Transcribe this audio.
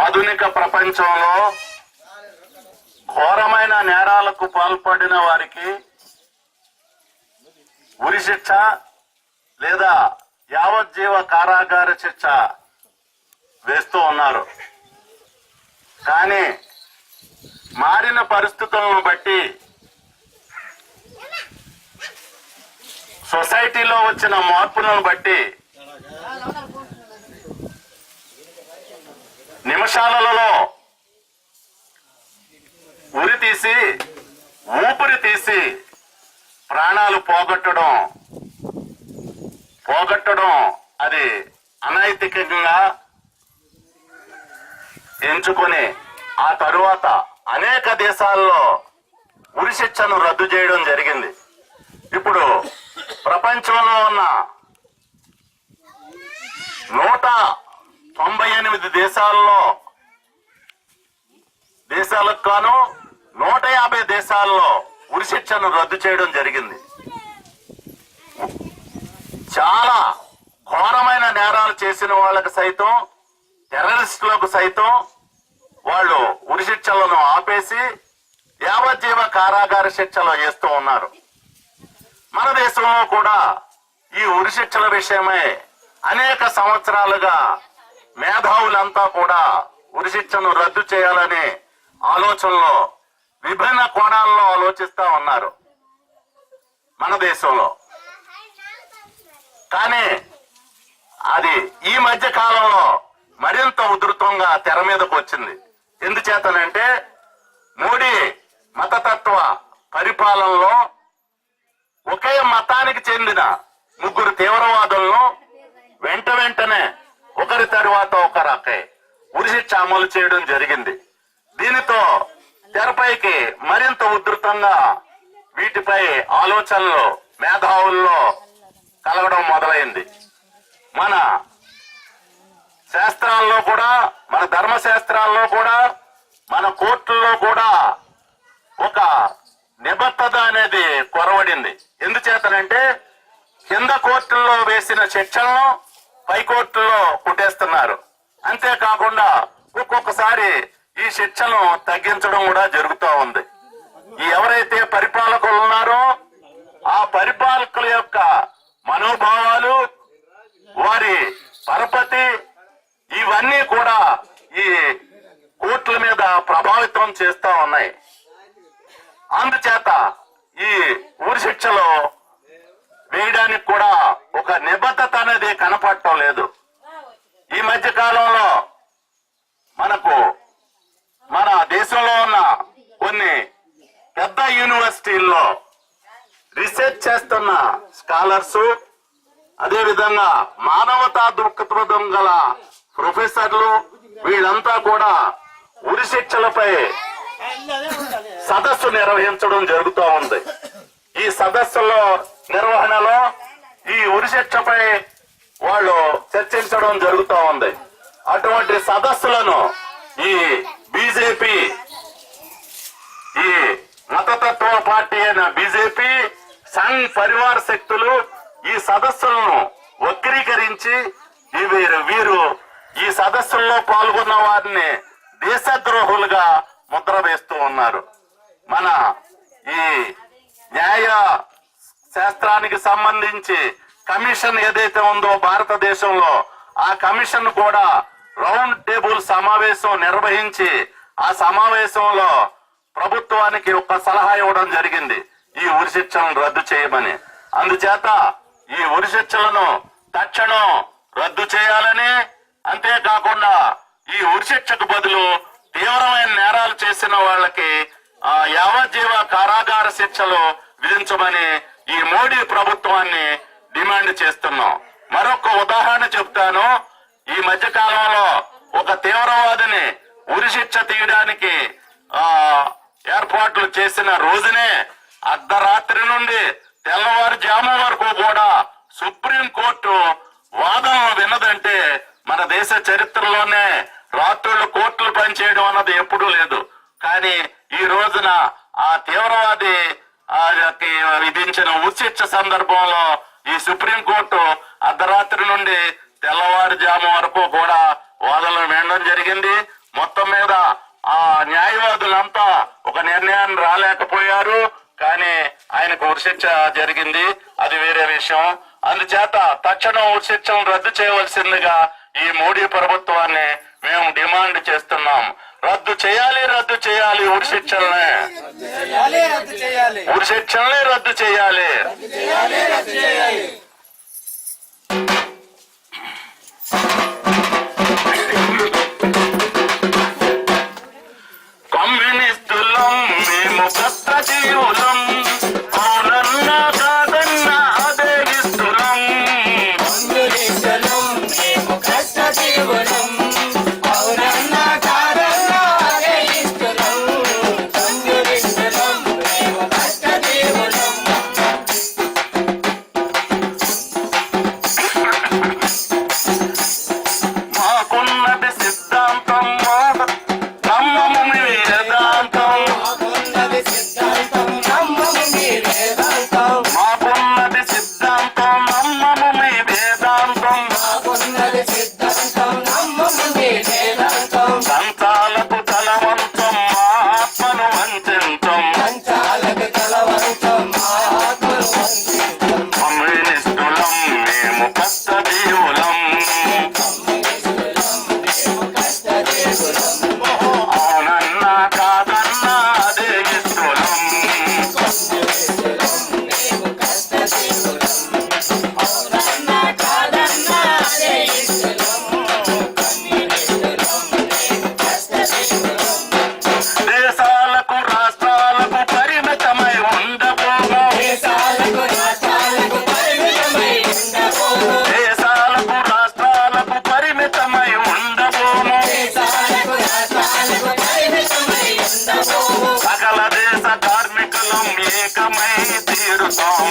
ఆధునిక ప్రపంచంలో ఘోరమైన నేరాలకు పాల్పడిన వారికి ఉరి శిక్ష లేదా యావజ్జీవ కారాగార శిక్ష వేస్తూ ఉన్నారు. కానీ మారిన పరిస్థితులను బట్టి, సొసైటీలో వచ్చిన మార్పులను బట్టి నిమిషాలలో ఉరి తీసి ఊపిరి తీసి ప్రాణాలు పోగొట్టడం అది అనైతికంగా ఎంచుకొని ఆ తరువాత అనేక దేశాల్లో ఉరి శిక్షను రద్దు చేయడం జరిగింది. ఇప్పుడు ప్రపంచంలో ఉన్న 198 దేశాలకు గాను 150 దేశాల్లో ఉరి శిక్షను రద్దు చేయడం జరిగింది. చాలా ఘోరమైన నేరాలు చేసిన వాళ్ళకు సైతం, టెర్రరిస్టులకు సైతం వాళ్ళు ఉరి శిక్షలను ఆపేసి యావజ్జీవ కారాగార శిక్షలు వేస్తూ ఉన్నారు. మన దేశంలో కూడా ఈ ఉరి శిక్షల విషయమై అనేక సంవత్సరాలుగా మేధావులంతా కూడా ఉరి శిక్షను రద్దు చేయాలనే ఆలోచనలో విభిన్న కోణాల్లో ఆలోచిస్తా ఉన్నారు మన దేశంలో. కానీ అది ఈ మధ్య కాలంలో మరింత ఉధృతంగా తెర మీదకు వచ్చింది. ఎందుచేతనంటే మోడీ మతతత్వ పరిపాలనలో ఒకే మతానికి చెందిన 3 తీవ్రవాదులను వెంటనే ఒకరి తరువాత ఒకరికి ఉరి శిక్ష అమలు చేయడం జరిగింది. దీనితో తెరపైకి మరింత ఉధృతంగా వీటిపై ఆలోచనలు మేధావుల్లో కలగడం మొదలైంది. మన శాస్త్రాల్లో కూడా, మన ధర్మశాస్త్రాల్లో కూడా, మన కోర్టుల్లో కూడా ఒక నిబద్ధత అనేది కొరవడింది. ఎందుచేతనంటే కింద కోర్టుల్లో వేసిన శిక్షలను పై కోర్టుల్లో కుట్టేస్తున్నారు. అంతేకాకుండా ఒక్కొక్కసారి ఈ శిక్షను తగ్గించడం కూడా జరుగుతూ ఉంది. ఎవరైతే పరిపాలకులు ఉన్నారో ఆ పరిపాలకుల యొక్క మనోభావాలు, వారి పరపతి, ఇవన్నీ కూడా ఈ కోర్టుల మీద ప్రభావితం చేస్తా ఉన్నాయి. అందుచేత ఈ ఉరి శిక్షలో వేయడానికి కూడా ఒక నిబద్ధత అనేది కనపడటం లేదు. ఈ మధ్య కాలంలో మనకు మన దేశంలో ఉన్న కొన్ని పెద్ద యూనివర్సిటీల్లో రీసెర్చ్ చేస్తున్న స్కాలర్స్, అదేవిధంగా మానవతా దృక్పథం గల ప్రొఫెసర్లు, వీళ్ళంతా కూడా ఉరి శిక్షలపై సదస్సు నిర్వహించడం జరుగుతూ ఉంది. ఈ సదస్సులో నిర్వహణలో ఈ ఉరి శిక్షపై వాళ్ళు చర్చించడం జరుగుతూ ఉంది. అటువంటి సదస్సులను ఈ బీజేపీ, ఈ మతతత్వ పార్టీ అయిన బీజేపీ, సంఘ్ పరివార్ శక్తులు ఈ సదస్సులను వక్రీకరించి వీరు ఈ సదస్సుల్లో పాల్గొన్న వారిని దేశద్రోహులుగా ముద్ర వేస్తూ ఉన్నారు. మన ఈ న్యాయ శాస్త్రానికి సంబంధించి కమిషన్ ఏదైతే ఉందో భారతదేశంలో, ఆ కమిషన్ కూడా రౌండ్ టేబుల్ సమావేశం నిర్వహించి ఆ సమావేశంలో ప్రభుత్వానికి ఒక సలహా ఇవ్వడం జరిగింది, ఈ ఉరి శిక్షలను రద్దు చేయమని. అందుచేత ఈ ఉరి శిక్షలను తక్షణం రద్దు చేయాలని, అంతేకాకుండా ఈ ఉరి శిక్షకు బదులు తీవ్రమైన నేరాలు చేసిన వాళ్ళకి యావజ్జీవ కారాగార శిక్షలు విధించమని ఈ మోడీ ప్రభుత్వాన్ని డిమాండ్ చేస్తున్నాం. మరొక ఉదాహరణ చెప్తాను. ఈ మధ్య కాలంలో ఒక తీవ్రవాదిని ఉరి శిక్ష తీయడానికి ఏర్పాట్లు చేసిన రోజునే అర్ధరాత్రి నుండి తెల్లవారుజాము వరకు కూడా సుప్రీంకోర్టు వాదనలు విన్నదంటే మన దేశ చరిత్రలోనే రాత్రులు కోర్టులు పనిచేయడం అన్నది ఎప్పుడూ లేదు. కానీ ఈ రోజున ఆ తీవ్రవాది విధించిన ఉరి శిక్ష సందర్భంలో ఈ సుప్రీంకోర్టు అర్ధరాత్రి నుండి తెల్లవారుజాము వరకు కూడా వాదనలు వినడం జరిగింది. మొత్తం మీద ఆ న్యాయవాదులంతా ఒక నిర్ణయాన్ని రాలేకపోయారు. కానీ ఆయనకు ఉరిశిక్ష జరిగింది, అది వేరే విషయం. అందుచేత తక్షణం ఉరిశిక్షను రద్దు చేయవలసిందిగా ఈ మోడీ ప్రభుత్వాన్ని మేము డిమాండ్ చేస్తున్నాం. రద్దు చేయాలి, రద్దు చేయాలి, ఉరిశిక్షల్ని రద్దు చేయాలి. కమ్యూనిస్టులం మేము కష్టజీవులం, అవునన్నా కాదన్నా అదే ఇస్తులం. మాకున్నది సిద్ధాంతం, నమ్మము మీ వేదాంతం. మాకున్నది సిద్ధాంతం, నమ్మము మీ వేదాంతం. సంతాలకు తలవంతం, మా ఆత్మను వంచం. కమ్యూనిస్టులం మేము కష్టజీవులం, అవునన్నా కాదన్నా అదే ఇస్తులం. దేశాలకు రాష్ట్రాలకు పరిమితమై ఉండబోము, దేశాలకు రాష్ట్రాలకు పరిమితమై ఉండబోము. సకల దేశ కార్మికులం ఏకమై తీరుతాం,